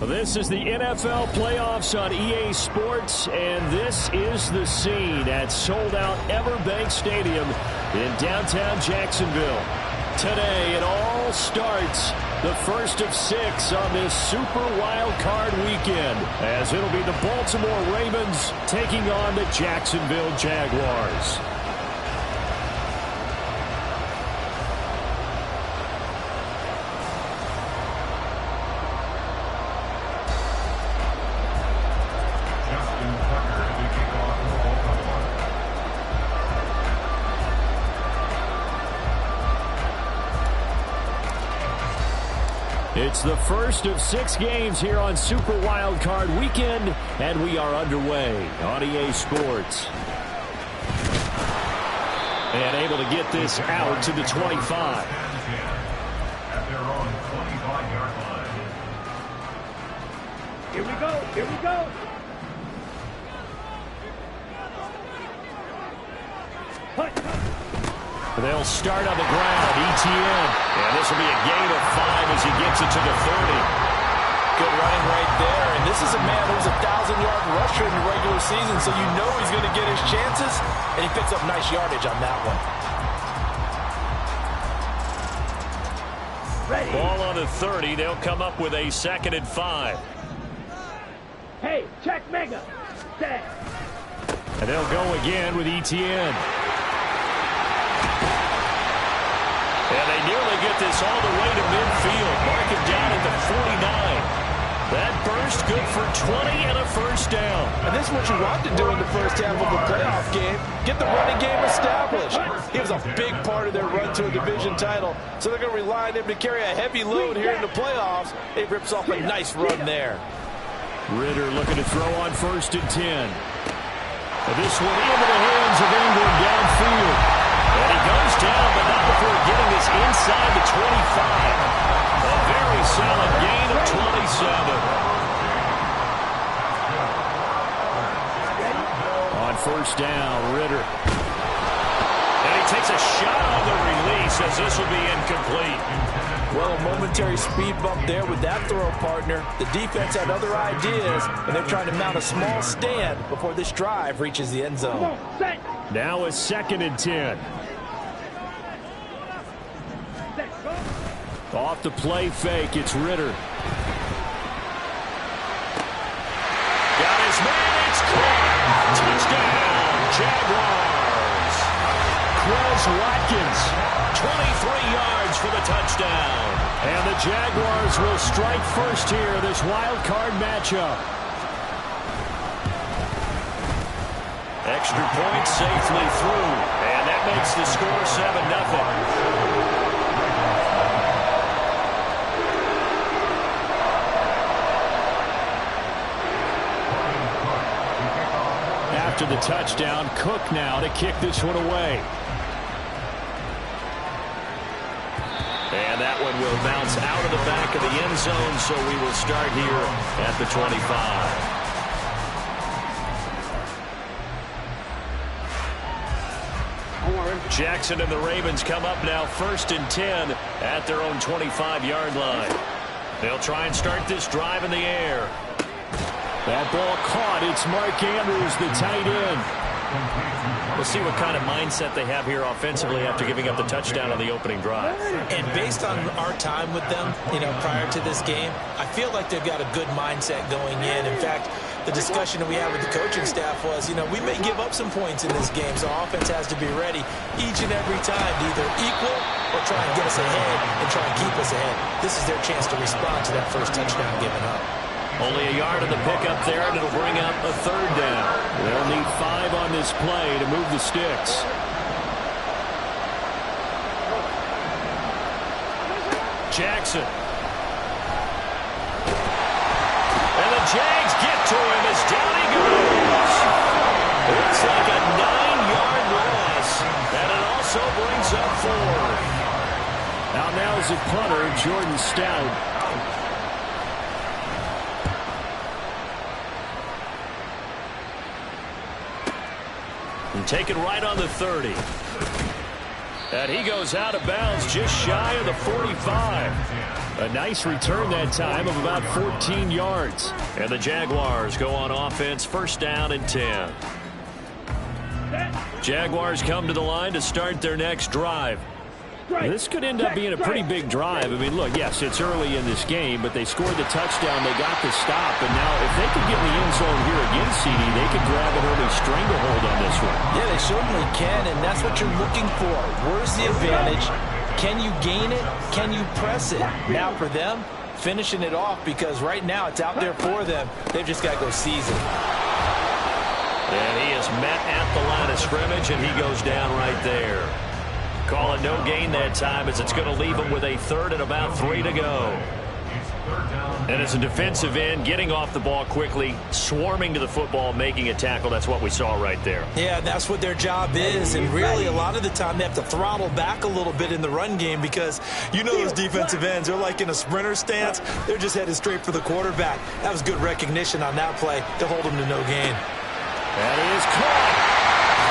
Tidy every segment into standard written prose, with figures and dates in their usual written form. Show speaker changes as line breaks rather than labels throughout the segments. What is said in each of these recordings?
This is the NFL playoffs on EA Sports, and this is the scene at sold-out Everbank Stadium in downtown Jacksonville. Today, it all starts the first of 6 on this Super Wild Card weekend, as it'll be the Baltimore Ravens taking on the Jacksonville Jaguars. It's the first of 6 games here on Super Wild Card Weekend, and we are underway on EA Sports. And able to get this out to the 25.
At their own 25-yard line.
Here we go, here we go.
They'll start on the ground. ETN. And this will be a gain of 5 as he gets it to the 30.
Good running right there. And this is a man who's a 1,000-yard rusher in the regular season, so you know he's going to get his chances. And he picks up nice yardage on that one.
Ready.
Ball on the 30. They'll come up with a 2nd and 5.
Hey, check mega. Set.
And they'll go again with ETN. And they nearly get this all the way to midfield. Mark him down at the 49. That burst good for 20 and a first down.
And this is what you want to do in the first half of a playoff game. Get the running game established. He was a big part of their run to a division title. So they're going to rely on him to carry a heavy load here in the playoffs. He rips off a nice run there.
Ritter looking to throw on 1st and 10. And this one into the hands of Ingram downfield. And he goes down, but not before getting this inside the 25. A very solid gain of 27. On 1st down, Ritter. And he takes a shot on the release as this will be incomplete.
Well, a momentary speed bump there with that throw partner. The defense had other ideas, and they're trying to mount a small stand before this drive reaches the end zone.
Now a 2nd and 10. Off the play fake, it's Ritter. Got his man, it's caught. Touchdown, Jaguars. Quez Watkins, 23 yards for the touchdown. And the Jaguars will strike first here in this wild card matchup. Extra point safely through, and that makes the score 7-0. After the touchdown, Cook now to kick this one away. And that one will bounce out of the back of the end zone, so we will start here at the 25. Jackson and the Ravens come up now 1st and 10 at their own 25-yard line. They'll try and start this drive in the air. That ball caught. It's Mark Andrews, the tight end. We'll see what kind of mindset they have here offensively after giving up the touchdown on the opening drive.
And based on our time with them, prior to this game, I feel like they've got a good mindset going in. In fact, the discussion that we had with the coaching staff was, we may give up some points in this game, so our offense has to be ready each and every time to either equal or try and get us ahead and try and keep us ahead. This is their chance to respond to that first touchdown given up.
Only a yard of the pickup there, and it'll bring up a 3rd down. They'll need 5 on this play to move the sticks. Jackson. And the Jags get to him as down he goes. It's like a 9-yard loss, and it also brings up 4. Now is a punter, Jordan Stout. And taken right on the 30. And he goes out of bounds just shy of the 45. A nice return that time of about 14 yards. And the Jaguars go on offense, first down and 10. Jaguars come to the line to start their next drive. This could end up being a pretty big drive. I mean, look, yes, it's early in this game, but they scored the touchdown. They got the stop. And now if they could get in the end zone here again, CD, they could grab an early stranglehold on this one.
Yeah, they certainly can, and that's what you're looking for. Where's the advantage? Can you gain it? Can you press it? Now for them, finishing it off, because right now it's out there for them. They've just got to go seize it.
And he is met at the line of scrimmage, and he goes down right there. Call it no gain that time, as it's going to leave him with a third and about 3 to go. And as a defensive end, getting off the ball quickly, swarming to the football, making a tackle, that's what we saw right there.
Yeah, that's what their job is, and really a lot of the time they have to throttle back a little bit in the run game, because you know those defensive ends, they're like in a sprinter stance. They're just headed straight for the quarterback. That was good recognition on that play to hold him to no gain.
And he is caught.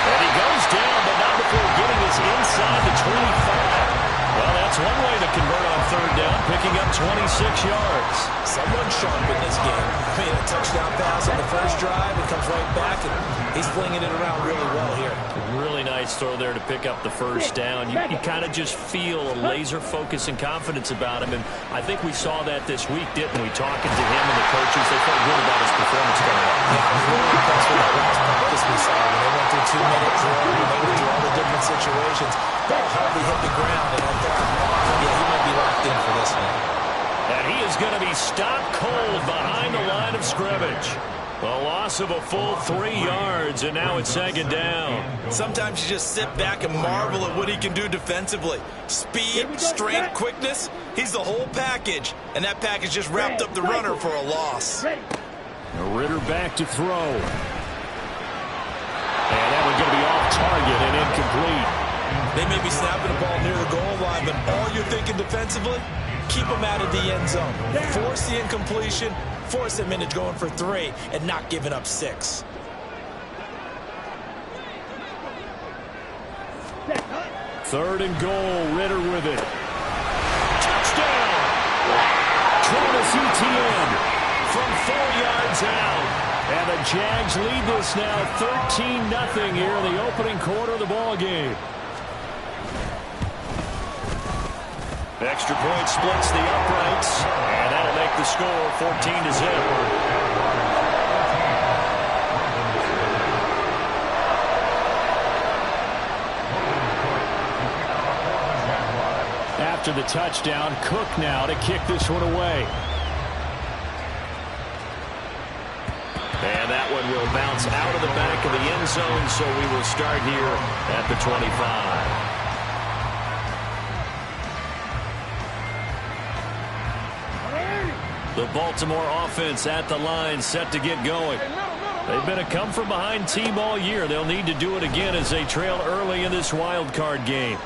And he goes down, but not before getting us inside the 25. Well, that's one way to convert on third down, picking up 26 yards.
Someone sharp in this game. I mean, a touchdown pass on the first drive. It comes right back, and he's flinging it around really well here.
Really nice throw there to pick up the first down. You kind of just feel a laser focus and confidence about him, and I think we saw that this week, didn't we? Talking to him and the coaches, they felt good about his performance coming up.
Yeah, I was really impressed with that last practice we saw when they went through 2-minute drill, when they went through all the different situations. Ball hardly hit the ground, and I thought, yeah, he might be locked in for this one.
And he is going to be stopped cold behind the line of scrimmage. A loss of a full 3 yards, and now it's second down.
Sometimes you just sit back and marvel at what he can do defensively. Speed, strength, quickness, he's the whole package. And that package just wrapped up the runner for a loss.
Ritter back to throw. And that one's going to be off target and incomplete.
They may be snapping the ball near the goal line, but all you're thinking defensively, keep them out of the end zone. Force the incompletion, force them into going for 3, and not giving up 6.
Third and goal, Ritter with it. Touchdown! Travis Etienne from 4 yards out. And the Jags lead this now 13-0 here in the opening quarter of the ball game. Extra point splits the uprights, and that'll make the score 14-0. After the touchdown, Cook now to kick this one away. And that one will bounce out of the back of the end zone, so we will start here at the 25. The Baltimore offense at the line, set to get going. They've been a come-from-behind team all year. They'll need to do it again as they trail early in this wild card game.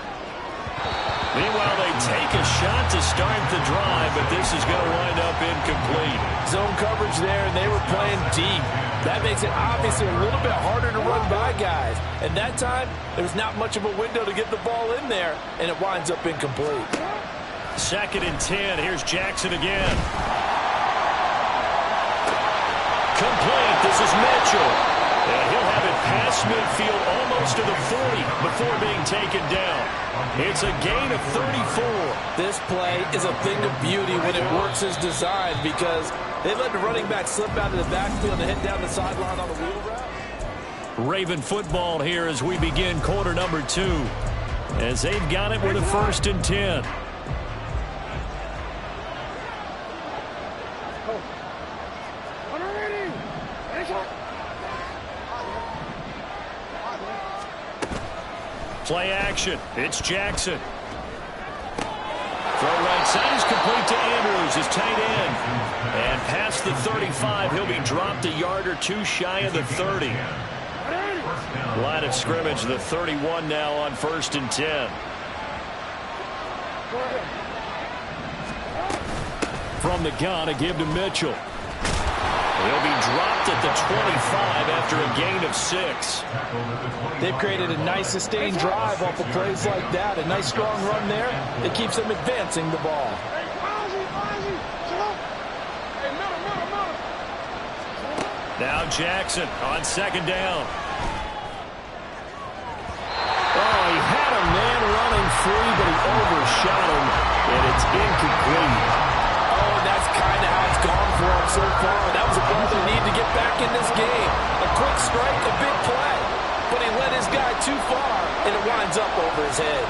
Meanwhile, they take a shot to start the drive, but this is going to wind up incomplete.
Zone coverage there, and they were playing deep. That makes it obviously a little bit harder to run by guys. And that time, there was not much of a window to get the ball in there, and it winds up incomplete.
Second and 10. Here's Jackson again. Complete. This is Mitchell. And he'll have it past midfield almost to the 40 before being taken down. It's a gain of 34.
This play is a thing of beauty when it works as designed, because they let the running back slip out of the backfield and hit down the sideline on the wheel route.
Raven football here as we begin quarter number 2. As they've got it with a first and 10. Play action. It's Jackson. Throw right side is complete to Andrews, his tight end. And past the 35, he'll be dropped a yard or two shy of the 30. Line of scrimmage, the 31 now on first and 10. From the gun, a give to Mitchell. He'll be dropped at the 25 after a gain of 6.
They've created a nice sustained drive off of plays like that. A nice strong run there. It keeps them advancing the ball.
Now Jackson on second down. Oh, he had a man running free, but he overshot him, and it's incomplete.
Oh, and that's kind of how it's gone for him so far. That was a ball they need to get back in this game. A quick strike, a big play. But he led his guy too far, and it winds up over his head.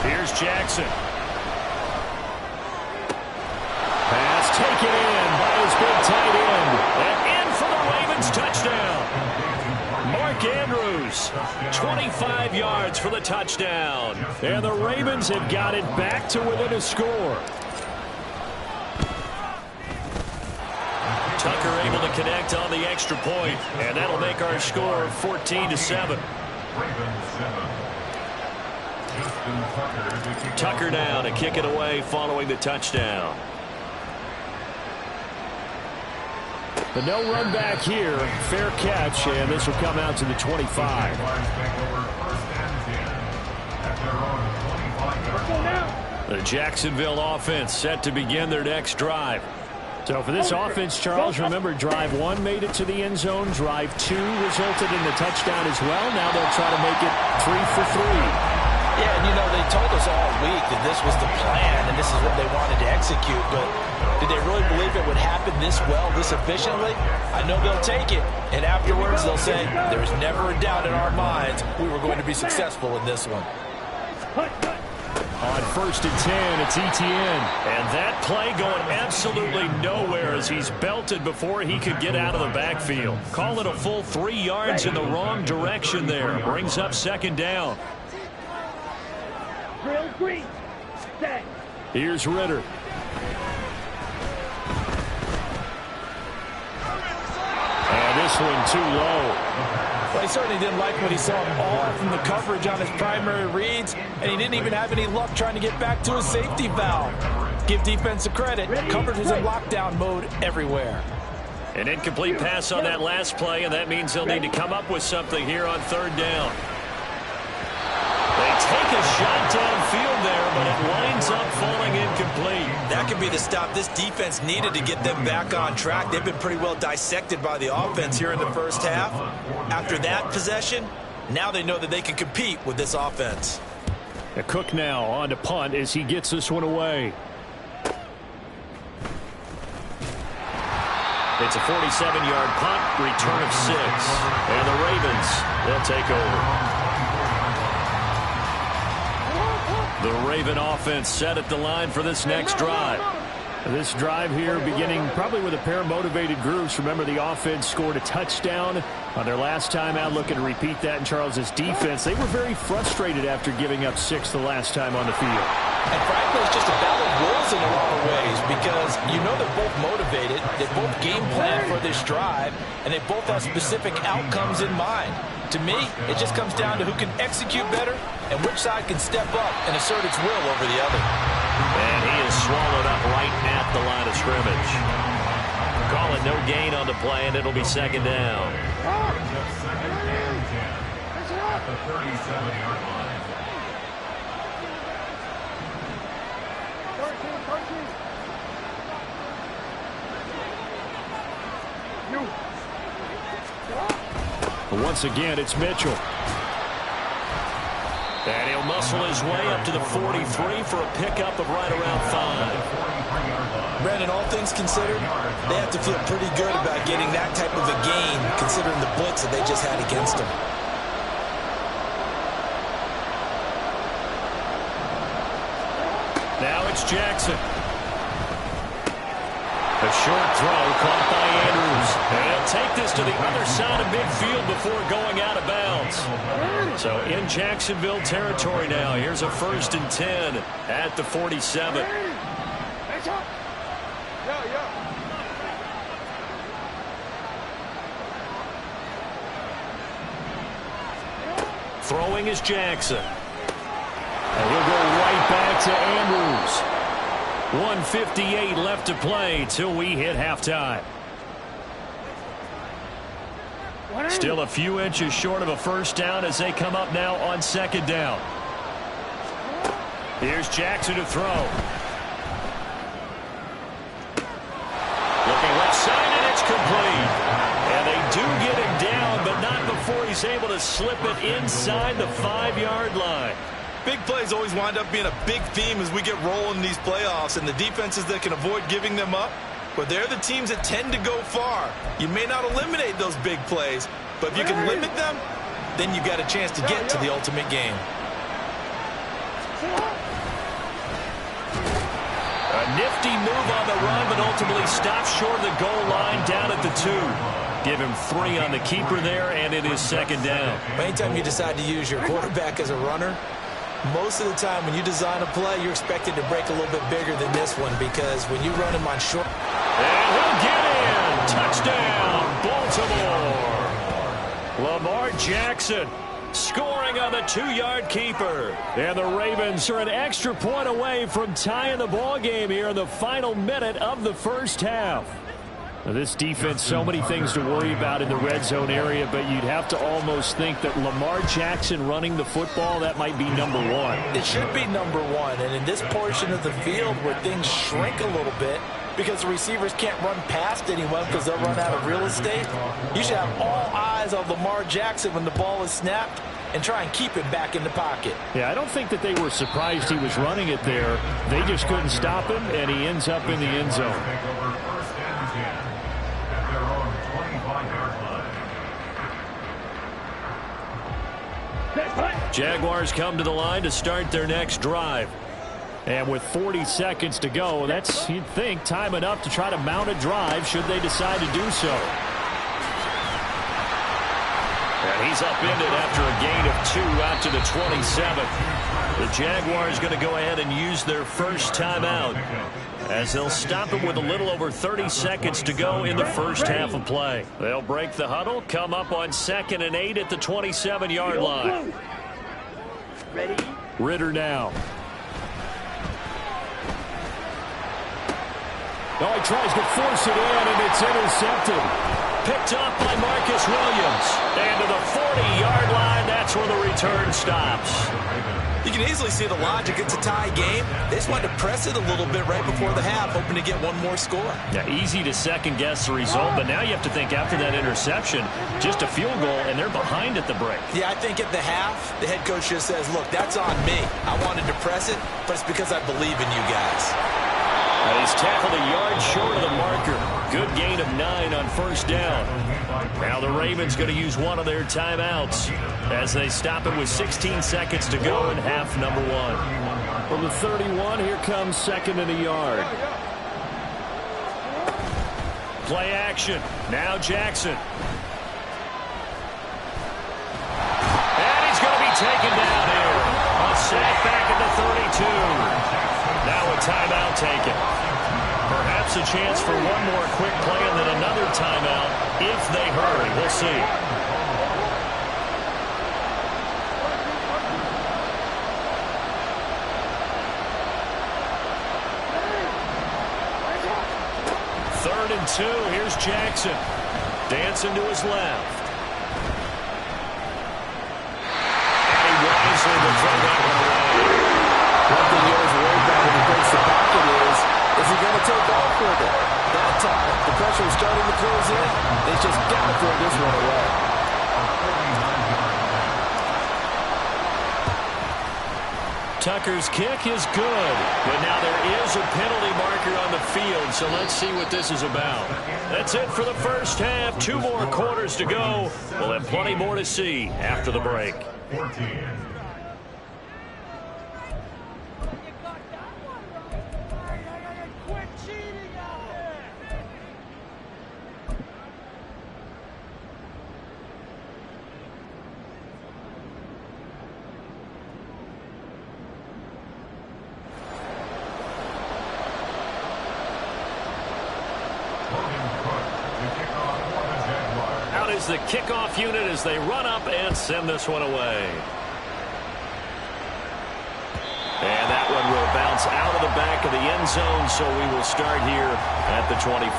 Here's Jackson. Pass taken in by his big tight end. And in for the Ravens touchdown. Mark Andrews, 25 yards for the touchdown. And the Ravens have got it back to within a score. Tucker able to connect on the extra point, and that'll make our score 14-7. Tucker now to kick it away following the touchdown. The no run back here, fair catch, and this will come out to the 25. The Jacksonville offense set to begin their next drive. So for this offense, Charles, remember drive 1 made it to the end zone. Drive 2 resulted in the touchdown as well. Now they'll try to make it 3 for 3.
Yeah, and you know, they told us all week that this was the plan and this is what they wanted to execute, but did they really believe it would happen this well, this efficiently? I know they'll take it, and afterwards they'll say, there's never a doubt in our minds we were going to be successful in this one.
On 1st and 10, it's Etienne. And that play going absolutely nowhere as he's belted before he could get out of the backfield. Call it a full 3 yards in the wrong direction there. Brings up second down.
Drill green. Stay.
Here's Ritter. And this one too low.
Well, he certainly didn't like what he saw all from the coverage on his primary reads, and he didn't even have any luck trying to get back to his safety valve. Give defense a credit. Coverage was in lockdown mode everywhere.
An incomplete pass on that last play, and that means they'll need to come up with something here on 3rd down. They take a shot downfield there, but it winds up falling incomplete.
That could be the stop this defense needed to get them back on track. They've been pretty well dissected by the offense here in the first half. After that possession, now they know that they can compete with this offense.
Cook now on to punt as he gets this one away. It's a 47-yard punt, return of 6. And the Ravens, they'll take over. The Raven offense set at the line for this next drive. This drive here beginning probably with a pair of motivated groups. Remember, the offense scored a touchdown on their last time out. Looking to repeat that in Charles's defense. They were very frustrated after giving up 6 the last time on the field.
And frankly, it's just a battle of wills in a lot of ways because you know they're both motivated, they both game plan for this drive, and they both have specific outcomes in mind. To me, it just comes down to who can execute better and which side can step up and assert its will over the other.
And he is swallowed up right at the line of scrimmage. Call it no gain on the play, and it'll be second down.
At the 37-yard line.
Once again, it's Mitchell. And he'll muscle his way up to the 43 for a pickup of right around 5.
Brandon, all things considered, they have to feel pretty good about getting that type of a gain considering the blitz that they just had against them.
Now it's Jackson. A short throw caught by Andrews. And he'll take this to the other side of midfield before going out of bounds. So in Jacksonville territory now. Here's a 1st and 10 at the 47. Throwing is Jackson. And he'll go right back to Andrews. 1:58 left to play till we hit halftime. Still a few inches short of a first down as they come up now on 2nd down. Here's Jackson to throw. Looking left side, and it's complete. And they do get him down, but not before he's able to slip it inside the 5-yard line.
Big plays always wind up being a big theme as we get rolling in these playoffs, and the defenses that can avoid giving them up, but they're the teams that tend to go far. You may not eliminate those big plays, but if you can limit them, then you've got a chance to get to the ultimate game.
A nifty move on the run, but ultimately stops short of the goal line down at the 2. Give him 3 on the keeper there, and it is second down.
Anytime you decide to use your quarterback as a runner, most of the time when you design a play, you're expected to break a little bit bigger than this one, because when you run him on short...
And he'll get in! Touchdown, Baltimore! Lamar Jackson scoring on the 2-yard keeper. And the Ravens are an extra point away from tying the ball game here in the final minute of the first half. Now, this defense, so many things to worry about in the red zone area, but you'd have to almost think that Lamar Jackson running the football, that might be number 1.
It should be number 1, and in this portion of the field where things shrink a little bit because the receivers can't run past anyone because they'll run out of real estate, you should have all eyes on Lamar Jackson when the ball is snapped and try and keep him back in the pocket.
Yeah, I don't think that they were surprised he was running it there. They just couldn't stop him, and he ends up in the end zone. Jaguars come to the line to start their next drive. And with 40 seconds to go, that's, you'd think, time enough to try to mount a drive should they decide to do so. And he's upended after a gain of 2 out to the 27. The Jaguars going to go ahead and use their first timeout as they'll stop him with a little over 30 seconds to go in the first half of play. They'll break the huddle, come up on 2nd and 8 at the 27-yard line.
Ready?
Ritter now. Oh, he tries to force it in, and it's intercepted. Picked up by Marcus Williams. And to the 40-yard line, that's where the return stops.
You can easily see the logic. It's a tie game. They just wanted to press it a little bit right before the half, hoping to get one more score.
Yeah, easy to second-guess the result, but now you have to think after that interception, just a field goal, and they're behind at the break.
Yeah, I think at the half, the head coach just says, look, that's on me. I wanted to press it, but it's because I believe in you guys.
He's tackled a yard short of the marker. Good gain of 9 on first down. Now the Ravens going to use one of their timeouts as they stop it with 16 seconds to go in half number 1. From the 31, here comes 2nd and a yard. Play action. Now Jackson. And he's going to be taken down here. A sack back at the 32. Now a timeout taken. Perhaps a chance for one more quick play and then another timeout if they hurry. We'll see. Third and 2. Here's Jackson. Dancing to his left. And he wisely will throw that one away.
One thing you always worry about when he breaks the pocket is he going to take off with it? That time, the pressure is starting to close in. They just got to throw this one away.
Tucker's kick is good, but now there is a penalty marker on the field, so let's see what this is about. That's it for the first half. 2 more quarters to go. We'll have plenty more to see after the break.
14.
The kickoff unit as they run up and send this one away. And that one will bounce out of the back of the end zone, so we will start here at the 25.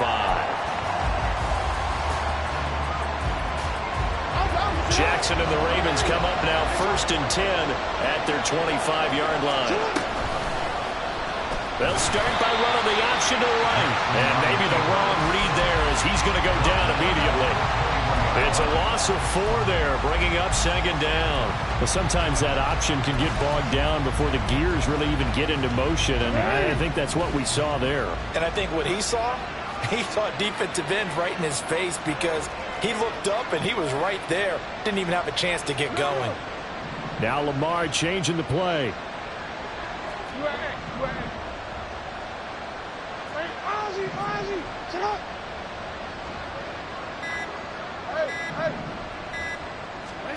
Jackson and the Ravens come up now 1st and 10 at their 25-yard line. They'll start by running the option to the right. And maybe the wrong read there as he's going to go down immediately. It's a loss of 4 there, bringing up second down. Well, sometimes that option can get bogged down before the gears really even get into motion, and I think that's what we saw there.
And I think what he saw defensive end right in his face because he looked up and he was right there. Didn't even have a chance to get going.
Now Lamar changing the play.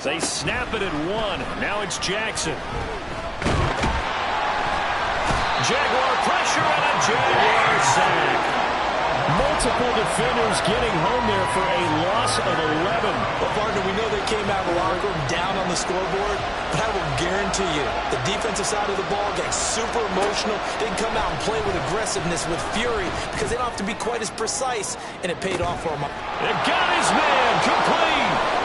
They snap it at 1. Now it's Jackson. Jaguar pressure and a Jaguar sack. Multiple defenders getting home there for a loss of 11.
Well, partner, we know they came out of the locker room down on the scoreboard, but I will guarantee you the defensive side of the ball got super emotional. They can come out and play with aggressiveness, with fury, because they don't have to be quite as precise, and it paid off for them.
They got his man complete.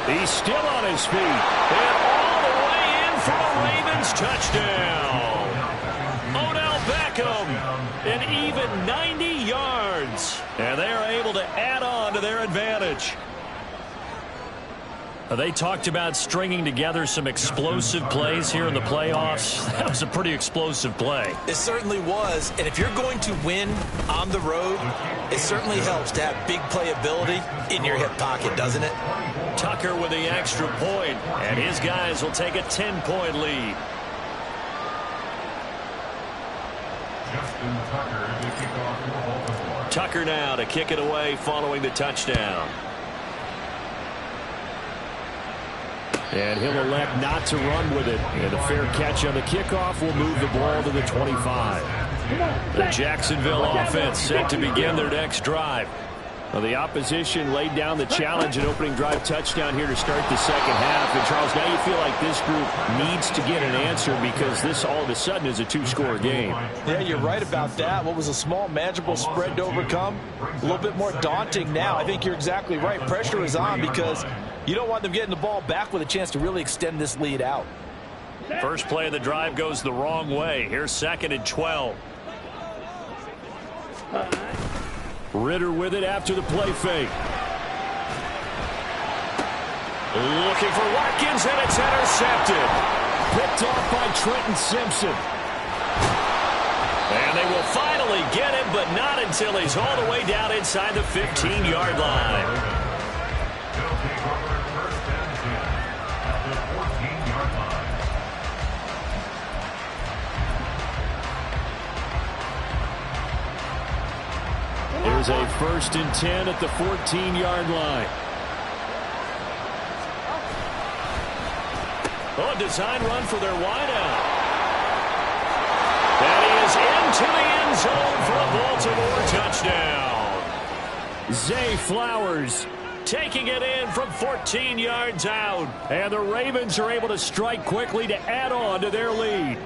He's still on his feet. And all the way in for a Ravens touchdown. Odell Beckham, an even 90 yards. And they are able to add on to their advantage. They talked about stringing together some explosive plays here in the playoffs. That was a pretty explosive play.
It certainly was. And if you're going to win on the road, it certainly helps to have big playability in your hip pocket, doesn't it?
Tucker with the extra point, and his guys will take a 10-point lead. Tucker now to kick it away following the touchdown. And he'll elect not to run with it. And a fair catch on the kickoff will move the ball to the 25. The Jacksonville offense set to begin their next drive. Well, the opposition laid down the challenge and opening drive touchdown here to start the second half. And, Charles, now you feel like this group needs to get an answer because this all of a sudden is a 2-score game.
Yeah, you're right about that. What was a small, manageable spread to overcome, a little bit more daunting now. I think you're exactly right. Pressure is on because you don't want them getting the ball back with a chance to really extend this lead out.
First play of the drive goes the wrong way. Here's 2nd and 12. Ritter with it after the play fake. Looking for Watkins, and it's intercepted. Picked off by Trenton Simpson. And they will finally get him, but not until he's all the way down inside the 15-yard line. Here's a 1st and 10 at the 14-yard line. Oh, a design run for their wideout. And he is into the end zone for a Baltimore touchdown. Zay Flowers taking it in from 14 yards out. And the Ravens are able to strike quickly to add on to their lead.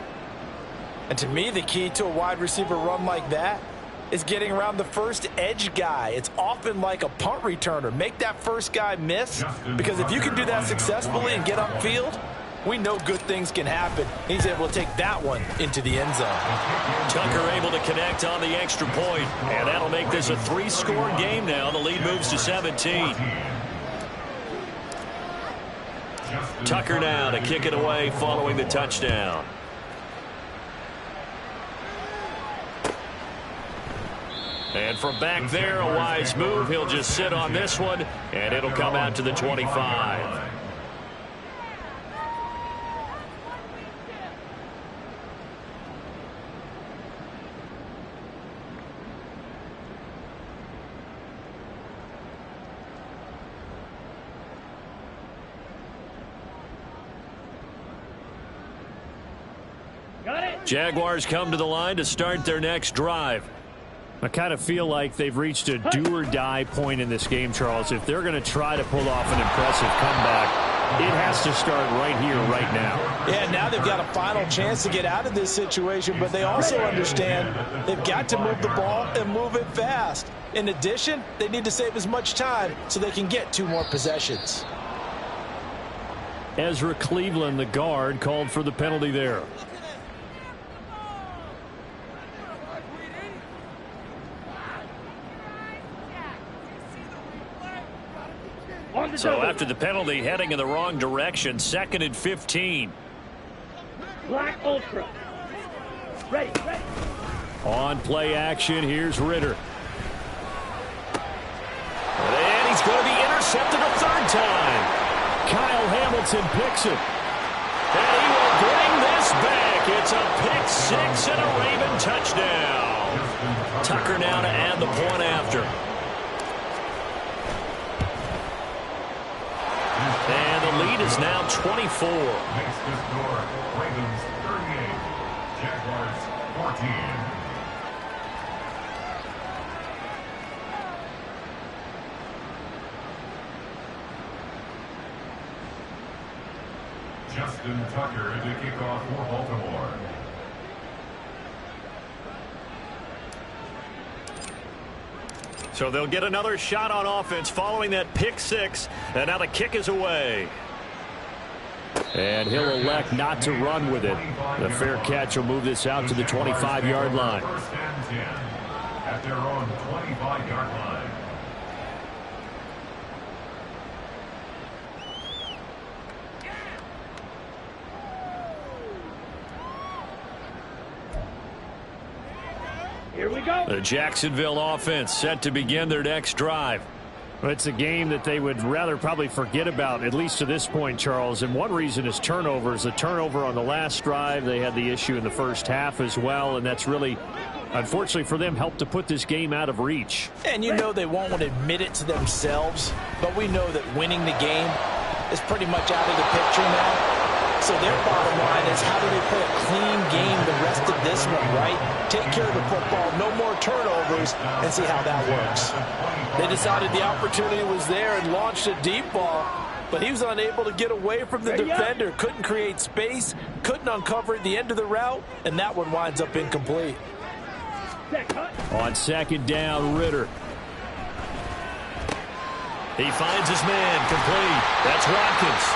And to me, the key to a wide receiver run like that is getting around the first edge guy. It's often like a punt returner. Make that first guy miss, because if you can do that successfully and get upfield, we know good things can happen. He's able to take that one into the end zone.
Tucker able to connect on the extra point, and that'll make this a 3-score game now. The lead moves to 17. Tucker now to kick it away following the touchdown. And from back there, a wise move. He'll just sit on this one, and it'll come out to the 25. Jaguars come to the line to start their next drive. I kind of feel like they've reached a do-or-die point in this game, Charles. If they're going to try to pull off an impressive comeback, it has to start right here, right now.
Yeah, now they've got a final chance to get out of this situation, but they also understand they've got to move the ball and move it fast. In addition, they need to save as much time so they can get 2 more possessions.
Ezra Cleveland, the guard, called for the penalty there. So after the penalty, heading in the wrong direction, 2nd and 15.
Black Ultra. Ready.
On play action, here's Ritter. And he's going to be intercepted a 3rd time. Kyle Hamilton picks it. And he will bring this back. It's a pick 6 and a Raven touchdown. Tucker now to add the point after. And the lead is now 24.
Makes the score Ravens 38, Jaguars 14. Justin Tucker to kick off for Baltimore.
So they'll get another shot on offense following that pick 6. And now the kick is away. And he'll elect not to run with it. The fair catch will move this out to the 25-yard line.
1st and 10 at their own 25-yard line.
Here we go.
The Jacksonville offense set to begin their next drive. Well, it's a game that they would rather probably forget about, at least to this point, Charles. And one reason is turnovers. A turnover on the last drive. They had the issue in the first half as well, and that's really, unfortunately for them, helped to put this game out of reach.
And you know they won't want to admit it to themselves, but we know that winning the game is pretty much out of the picture now. So their bottom line is, how do they play a clean game the rest of this one, right? Take care of the football, no more turnovers, and see how that works. They decided the opportunity was there and launched a deep ball, but he was unable to get away from the defender, couldn't create space, couldn't uncover at the end of the route, and that one winds up incomplete.
On 2nd down, Ritter. He finds his man, complete. That's Watkins.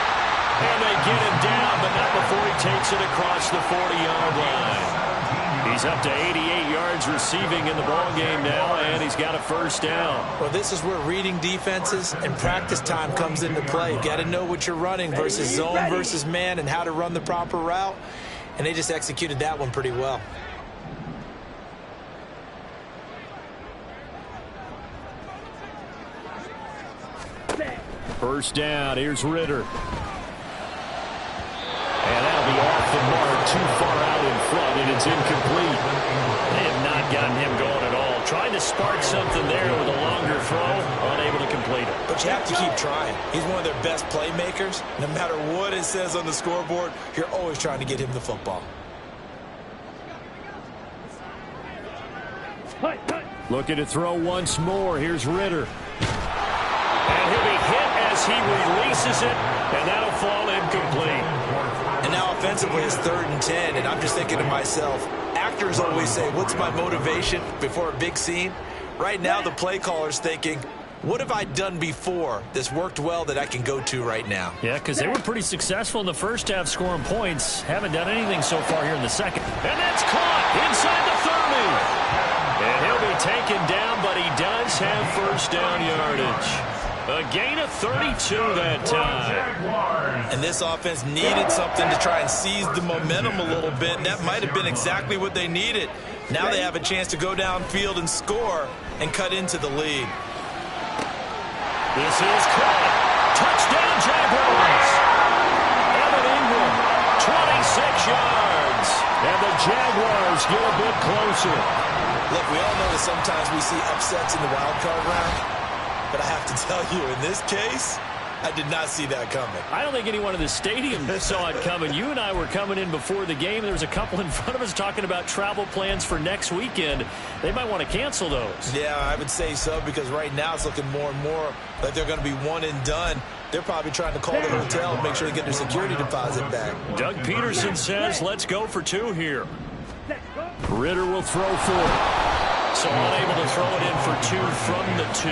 And they get him down, but not before he takes it across the 40-yard line. He's up to 88 yards receiving in the ballgame now, and he's got a 1st down.
Well, this is where reading defenses and practice time comes into play. You've got to know what you're running versus zone versus man and how to run the proper route. And they just executed that one pretty well.
First down, here's Ritter. And that'll be off the mark, too far out in front, and it's incomplete. They have not gotten him going at all. Trying to spark something there with a longer throw, unable to complete it.
But you have to keep trying. He's one of their best playmakers. No matter what it says on the scoreboard, you're always trying to get him the football.
Looking to throw once more. Here's Ritter. And he'll be hit as he releases it, and that'll fall incomplete.
And now offensively it's 3rd and 10, and I'm just thinking to myself, actors always say, what's my motivation before a big scene? Right now the play caller's thinking, what have I done before that's worked well that I can go to right now?
Yeah, because they were pretty successful in the first half scoring points. Haven't done anything so far here in the second. And that's caught inside the 30. And he'll be taken down, but he does have 1st down yardage. A gain of 32 that time.
And this offense needed something to try and seize the momentum a little bit, and that might have been exactly what they needed. Now they have a chance to go downfield and score and cut into the lead.
This is caught. Touchdown, Jaguars. Evan Ingram, 26 yards. And the Jaguars get a bit closer.
Look, we all know that sometimes we see upsets in the wild card round. But I have to tell you, in this case, I did not see that coming.
I don't think anyone in the stadium saw it coming. You and I were coming in before the game. There was a couple in front of us talking about travel plans for next weekend. They might want to cancel those.
Yeah, I would say so, because right now it's looking more and more like they're going to be one and done. They're probably trying to call the hotel and make sure they get their security deposit back.
Doug Peterson says, let's go for 2 here. Ritter will throw for it. So unable to throw it in for 2 from the 2.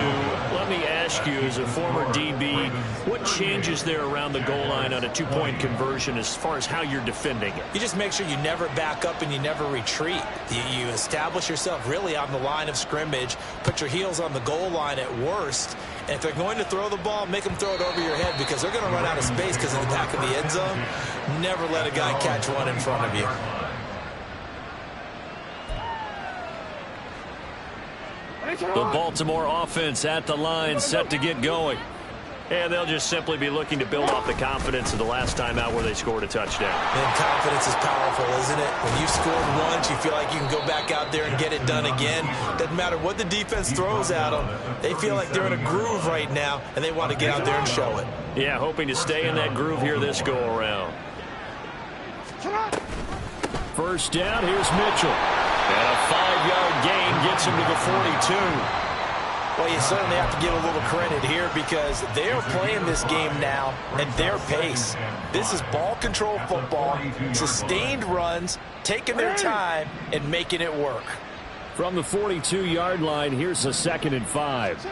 Let me ask you, as a former DB, what changes there around the goal line on a 2-point conversion as far as how you're defending it?
You just make sure you never back up and you never retreat. You establish yourself really on the line of scrimmage, put your heels on the goal line at worst, and if they're going to throw the ball, make them throw it over your head because they're going to run out of space because of the back of the end zone. Never let a guy catch one in front of you.
The Baltimore offense at the line, set to get going. And they'll just simply be looking to build off the confidence of the last time out where they scored a touchdown.
And confidence is powerful, isn't it? When you've scored once, you feel like you can go back out there and get it done again. Doesn't matter what the defense throws at them. They feel like they're in a groove right now, and they want to get out there and show it.
Yeah, hoping to stay in that groove here this go-around. First down, here's Mitchell. And a 5-yard gain gets him to the 42.
Well, you certainly have to give a little credit here because they're playing this game now at their pace. This is ball control football, sustained runs, taking their time, and making it work.
From the 42-yard line, here's a 2nd and 5.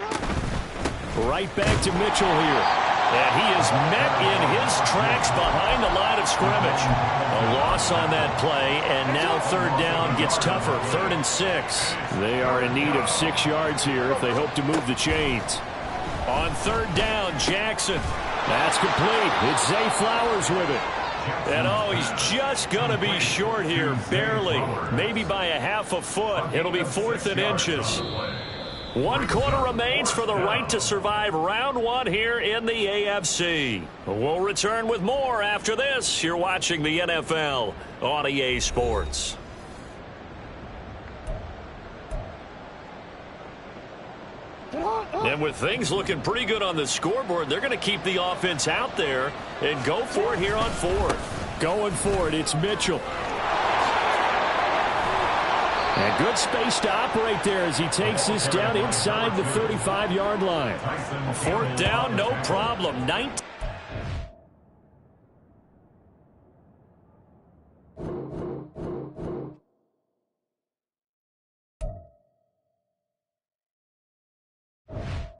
Right back to Mitchell here. And he is met in his tracks behind the line of scrimmage. A loss on that play, and now 3rd down gets tougher. 3rd and 6. They are in need of 6 yards here if they hope to move the chains. On 3rd down, Jackson. That's complete. It's Zay Flowers with it. And oh, he's just going to be short here, barely. Maybe by a half a foot. It'll be 4th and inches. 1 quarter remains for the right to survive round 1 here in the AFC. We'll return with more after this. You're watching the NFL on EA Sports. And with things looking pretty good on the scoreboard, they're going to keep the offense out there and go for it here on 4th. Going for it, it's Mitchell. And good space to operate there as he takes this down inside the 35-yard line. 4th down, no problem. 19.